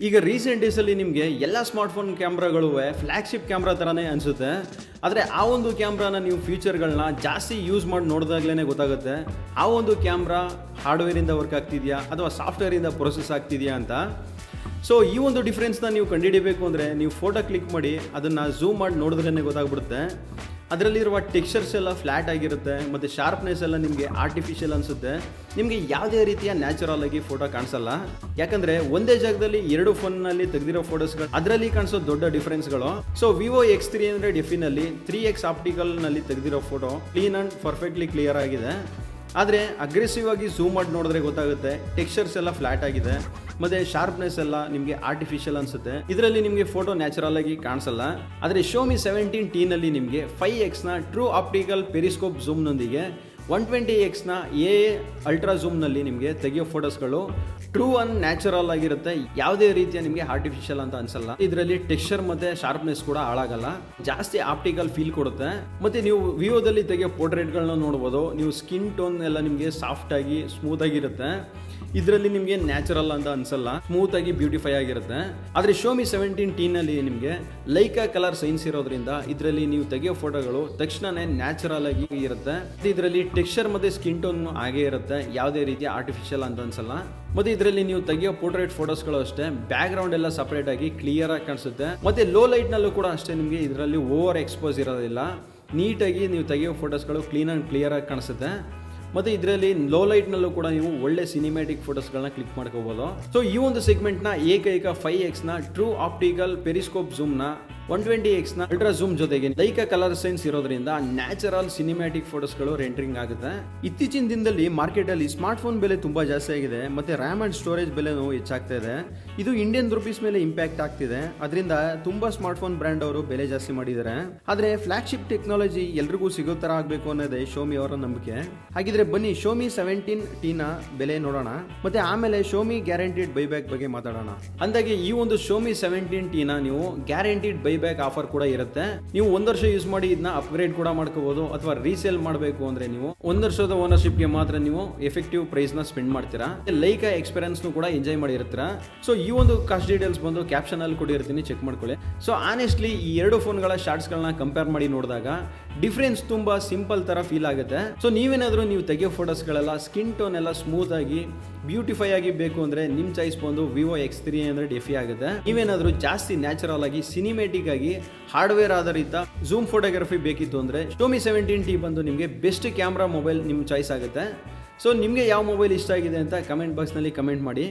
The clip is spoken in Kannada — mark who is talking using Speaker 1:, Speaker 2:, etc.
Speaker 1: ಈಗ ರೀಸೆಂಟ್ ಡೇಸಲ್ಲಿ ನಿಮಗೆ ಎಲ್ಲ ಸ್ಮಾರ್ಟ್ಫೋನ್ ಕ್ಯಾಮ್ರಾಗಳು ಫ್ಲ್ಯಾಗ್ಶಿಪ್ ಕ್ಯಾಮ್ರಾ ಥರನೇ ಅನಿಸುತ್ತೆ. ಆದರೆ ಆ ಒಂದು ಕ್ಯಾಮ್ರಾನ ನೀವು ಫೀಚರ್ಗಳನ್ನ ಜಾಸ್ತಿ ಯೂಸ್ ಮಾಡಿ ನೋಡಿದಾಗಲೇ ಗೊತ್ತಾಗುತ್ತೆ ಆ ಒಂದು ಕ್ಯಾಮ್ರಾ ಹಾರ್ಡ್ವೇರಿಂದ ವರ್ಕ್ ಆಗ್ತಿದೆಯಾ ಅಥವಾ ಸಾಫ್ಟ್ವೇರಿಂದ ಪ್ರೊಸೆಸ್ ಆಗ್ತಿದೆಯಾ ಅಂತ. ಸೊ ಈ ಒಂದು ಡಿಫ್ರೆನ್ಸ್ನ ನೀವು ಕಂಡುಹಿಡಿಬೇಕು ಅಂದರೆ ನೀವು ಫೋಟೋ ಕ್ಲಿಕ್ ಮಾಡಿ ಅದನ್ನು ಝೂಮ್ ಮಾಡಿ ನೋಡಿದ್ರೇ ಗೊತ್ತಾಗ್ಬಿಡುತ್ತೆ. ಅದರಲ್ಲಿರುವ ಟೆಕ್ಸ್ಚರ್ಸ್ ಎಲ್ಲ ಫ್ಲ್ಯಾಟ್ ಆಗಿರುತ್ತೆ ಮತ್ತು ಶಾರ್ಪ್ನೆಸ್ ಎಲ್ಲ ನಿಮಗೆ ಆರ್ಟಿಫಿಷಿಯಲ್ ಅನಿಸುತ್ತೆ. ನಿಮಗೆ ಯಾವುದೇ ರೀತಿಯ ನ್ಯಾಚುರಲ್ ಆಗಿ ಫೋಟೋ ಕಾಣಿಸಲ್ಲ. ಯಾಕಂದರೆ ಒಂದೇ ಜಾಗದಲ್ಲಿ ಎರಡು ಫೋನ್ನಲ್ಲಿ ತೆಗೆದಿರೋ ಫೋಟೋಸ್ಗಳು ಅದರಲ್ಲಿ ಕಾಣಿಸೋ ದೊಡ್ಡ ಡಿಫ್ರೆನ್ಸ್ಗಳು. ಸೊ ವಿವೋ X300 FEನಲ್ಲಿ 3x ಆಪ್ಟಿಕಲ್ನಲ್ಲಿ ತೆಗೆದಿರೋ photo clean and perfectly clear ಆಗಿದೆ. ಆದರೆ ಅಗ್ರೆಸಿವ್ ಆಗಿ ಝೂಮ್ ಮಾಡಿ ನೋಡಿದ್ರೆ ಗೊತ್ತಾಗುತ್ತೆ ಟೆಕ್ಸ್ಚರ್ಸ್ ಎಲ್ಲ ಫ್ಲ್ಯಾಟ್ ಆಗಿದೆ ಮತ್ತು ಶಾರ್ಪ್ನೆಸ್ ಎಲ್ಲ ನಿಮಗೆ ಆರ್ಟಿಫಿಷಿಯಲ್ ಅನಿಸುತ್ತೆ. ಇದರಲ್ಲಿ ನಿಮಗೆ ಫೋಟೋ ನ್ಯಾಚುರಲ್ ಆಗಿ ಕಾಣಿಸಲ್ಲ. ಆದರೆ Xiaomi 17Tನಲ್ಲಿ ನಿಮಗೆ 5xನ ಟ್ರೂ ಆಪ್ಟಿಕಲ್ ಪೆರಿಸ್ಕೋಪ್ ಝೂಮ್ನೊಂದಿಗೆ 120xನ AA ಅಲ್ಟ್ರಾ ಝೂಮ್ನಲ್ಲಿ ನಿಮಗೆ ತೆಗೆಯೋ ಫೋಟೋಸ್ಗಳು ಟ್ರೂ ಅಂಡ್ ನ್ಯಾಚುರಲ್ ಆಗಿರುತ್ತೆ. ಯಾವುದೇ ರೀತಿಯ ನಿಮಗೆ ಆರ್ಟಿಫಿಷಿಯಲ್ ಅಂತ ಅನ್ಸಲ್ಲ. ಇದರಲ್ಲಿ ಟೆಕ್ಸ್ಚರ್ ಮತ್ತು ಶಾರ್ಪ್ನೆಸ್ ಕೂಡ ಹಾಳಾಗಲ್ಲ, ಜಾಸ್ತಿ ಆಪ್ಟಿಕಲ್ ಫೀಲ್ ಕೊಡುತ್ತೆ. ಮತ್ತು ನೀವು ವಿವೋದಲ್ಲಿ ತೆಗೆಯೋ ಪೋರ್ಟ್ರೇಟ್ಗಳನ್ನ ನೋಡ್ಬೋದು. ನೀವು ಸ್ಕಿನ್ ಟೋನ್ ಎಲ್ಲ ನಿಮಗೆ ಸಾಫ್ಟ್ ಆಗಿ ಸ್ಮೂತ್ ಆಗಿರುತ್ತೆ. ಇದರಲ್ಲಿ ನಿಮಗೆ ನ್ಯಾಚುರಲ್ ಅಂತ ಅನ್ಸಲ್ಲ, ಸ್ಮೂತ್ ಆಗಿ ಬ್ಯೂಟಿಫೈ ಆಗಿರುತ್ತೆ. ಆದರೆ Xiaomi 17Tನಲ್ಲಿ ನಿಮಗೆ ಲೈಕಾ ಕಲರ್ ಸೈನ್ಸ್ ಇರೋದ್ರಿಂದ ಇದರಲ್ಲಿ ನೀವು ತೆಗೆಯೋ ಫೋಟೋಗಳು ತಕ್ಷಣನೇ ನ್ಯಾಚುರಲ್ ಆಗಿ ಇರುತ್ತೆ. ಇದರಲ್ಲಿ ಟೆಕ್ಸ್ಚರ್ ಮತ್ತು ಸ್ಕಿನ್ ಟೋನ್ ಹಾಗೇ ಇರುತ್ತೆ, ಯಾವುದೇ ರೀತಿಯ ಆರ್ಟಿಫಿಷಿಯಲ್ ಅಂತ ಅನ್ಸಲ್ಲ. ಮತ್ತು ಇದರಲ್ಲಿ ನೀವು ತೆಗೆಯೋ ಪೋರ್ಟ್ರೇಟ್ ಫೋಟೋಸ್ಗಳು ಅಷ್ಟೇ ಬ್ಯಾಕ್ ಗ್ರೌಂಡ್ ಎಲ್ಲ ಸಪರೇಟ್ ಆಗಿ ಕ್ಲಿಯರ್ ಆಗಿ ಕಾಣಿಸುತ್ತೆ. ಮತ್ತು ಲೋ ಲೈಟ್ನಲ್ಲೂ ಕೂಡ ಅಷ್ಟೇ ನಿಮಗೆ ಇದರಲ್ಲಿ ಓವರ್ ಎಕ್ಸ್ಪೋಸ್ ಇರೋದಿಲ್ಲ. ನೀಟಾಗಿ ನೀವು ತೆಗೆಯೋ ಫೋಟೋಸ್ಗಳು ಕ್ಲೀನ್ ಆ್ಯಂಡ್ ಕ್ಲಿಯರ್ ಆಗಿ ಕಾಣಿಸುತ್ತೆ. ಮತ್ತು ಇದರಲ್ಲಿ ಲೋ ಲೈಟ್ನಲ್ಲೂ ಕೂಡ ನೀವು ಒಳ್ಳೆ ಸಿನಿಮ್ಯಾಟಿಕ್ ಫೋಟೋಸ್ಗಳನ್ನ ಕ್ಲಿಕ್ ಮಾಡ್ಕೋಬೋದು. ಸೊ ಈ ಒಂದು ಸೆಗ್ಮೆಂಟ್ನ ಏಕೈಕ 5xನ ಟ್ರೂ ಆಪ್ಟಿಕಲ್ ಪೆರಿಸ್ಕೋಪ್ ಝೂಮ್ನ 120xನ ಅಲ್ಟ್ರಾ ಝೂಮ್ ಜೊತೆಗೆ ಲೈಕಾ ಕಲರ್ ಸೈನ್ಸ್ ಇರೋದ್ರಿಂದ ನ್ಯಾಚುರಲ್ ಸಿನಿಮ್ಯಾಟಿಕ್ ಫೋಟೋಸ್ಗಳು ರೆಂಡರಿಂಗ್ ಆಗುತ್ತೆ. ಇತ್ತೀಚಿನ ದಿನದಲ್ಲಿ ಮಾರ್ಕೆಟಲ್ಲಿ ಸ್ಮಾರ್ಟ್ಫೋನ್ ಬೆಲೆ ತುಂಬ ಜಾಸ್ತಿ ಆಗಿದೆ ಮತ್ತು ರ್ಯಾಮ್ ಆ್ಯಂಡ್ ಸ್ಟೋರೇಜ್ ಬೆಲೆನೂ ಹೆಚ್ಚಾಗ್ತಾ ಇದೆ. ಇದು ಇಂಡಿಯನ್ ರುಪೀಸ್ ಮೇಲೆ ಇಂಪ್ಯಾಕ್ಟ್ ಆಗ್ತಿದೆ. ಅದರಿಂದ ತುಂಬ ಸ್ಮಾರ್ಟ್ಫೋನ್ ಬ್ರ್ಯಾಂಡ್ ಅವರು ಬೆಲೆ ಜಾಸ್ತಿ ಮಾಡಿದ್ದಾರೆ. ಆದರೆ ಫ್ಲ್ಯಾಗ್ಶಿಪ್ ಟೆಕ್ನಾಲಜಿ ಎಲ್ರಿಗೂ ಸಿಗೋ ಥರ ಆಗಬೇಕು ಅನ್ನೋದೇ Xiaomi ಅವರ ನಂಬಿಕೆ. ಹಾಗಿದ್ರೆ ಬನ್ನಿ Xiaomi 17Tನ ಬೆಲೆ ನೋಡೋಣ ಮತ್ತೆ ಆಮೇಲೆ Xiaomi ಗ್ಯಾರಂಟಿಡ್ ಬೈಬ್ಯಾಕ್ ಬಗ್ಗೆ ಮಾತಾಡೋಣ. ಅಂದಾಗೆ ಈ ಒಂದು Xiaomi 17Tನ ನೀವು ಗ್ಯಾರಂಟಿಡ್ ಬೈಬ್ಯಾಕ್ ಆಫರ್ ಕೂಡ ಇರುತ್ತೆ. ನೀವು 1 ವರ್ಷ ಯೂಸ್ ಮಾಡಿ ಇದನ್ನ ಅಪ್ಗ್ರೇಡ್ ಕೂಡ ಮಾಡ್ಕೋಬಹುದು ಅಥವಾ ರೀಸೇಲ್ ಮಾಡಬೇಕು ಅಂದ್ರೆ ನೀವು 1 ವರ್ಷದ ಓನರ್ಶಿಪ್ಗೆ ಮಾತ್ರ ನೀವು ಎಫೆಕ್ಟಿವ್ ಪ್ರೈಸ್ ನ ಸ್ಪೆಂಡ್ ಮಾಡ್ತೀರಾ. ಲೈಕಾ ಎಕ್ಸ್ಪೀರಿಯನ್ಸ್ ಕೂಡ ಎಂಜಾಯ್ ಮಾಡಿರ್ತೀರಾ. ಸೊ ಈ ಒಂದು ಕಾಸ್ಟ್ ಡೀಟೇಲ್ಸ್ ಬಂದು ಕ್ಯಾಪ್ಷನ್ ಅಲ್ಲಿ ಕೊಟ್ಟಿರ್ತೀನಿ, ಚೆಕ್ ಮಾಡ್ಕೊಳ್ಳಿ. ಸೊ ಆನೆಸ್ಟ್ಲಿ ಈ ಎರಡು ಫೋನ್ಗಳ ಶಾರ್ಟ್ಸ್ ಗಳನ್ನ ಕಂಪೇರ್ ಮಾಡಿ ನೋಡಿದಾಗ ಡಿಫ್ರೆನ್ಸ್ ತುಂಬಾ ಸಿಂಪಲ್ ತರ ಫೀಲ್ ಆಗುತ್ತೆ. ಸೊ ನೀವೇನಾದ್ರೂ ನೀವು ತೆಗೆಯೋ ಫೋಟೋಸ್ಗಳೆಲ್ಲ ಸ್ಕಿನ್ ಟೋನ್ ಎಲ್ಲ ಸ್ಮೂತ್ ಆಗಿ ಬ್ಯೂಟಿಫೈ ಆಗಿ ಬೇಕು ಅಂದ್ರೆ ನಿಮ್ ಚಾಯ್ಸ್ ಬಂದು ವಿವೋ X300 FE ಆಗುತ್ತೆ. ನೀವೇನಾದ್ರೂ ಜಾಸ್ತಿ ನ್ಯಾಚುರಲ್ ಆಗಿ ಸಿನಿಮ್ಯಾಟಿಕ್ ಆಗಿ ಹಾರ್ಡ್ವೇರ್ ಆಧಾರಿತ ಝೂಮ್ ಫೋಟೋಗ್ರಫಿ ಬೇಕಿತ್ತು ಅಂದ್ರೆ Xiaomi 17T ಬಂದು ನಿಮಗೆ ಬೆಸ್ಟ್ ಕ್ಯಾಮ್ರಾ ಮೊಬೈಲ್ ನಿಮ್ಮ ಚಾಯ್ಸ್ ಆಗುತ್ತೆ. ಸೊ ನಿಮಗೆ ಯಾವ ಮೊಬೈಲ್ ಇಷ್ಟ ಆಗಿದೆ ಅಂತ ಕಮೆಂಟ್ ಬಾಕ್ಸ್ನಲ್ಲಿ ಕಮೆಂಟ್ ಮಾಡಿ.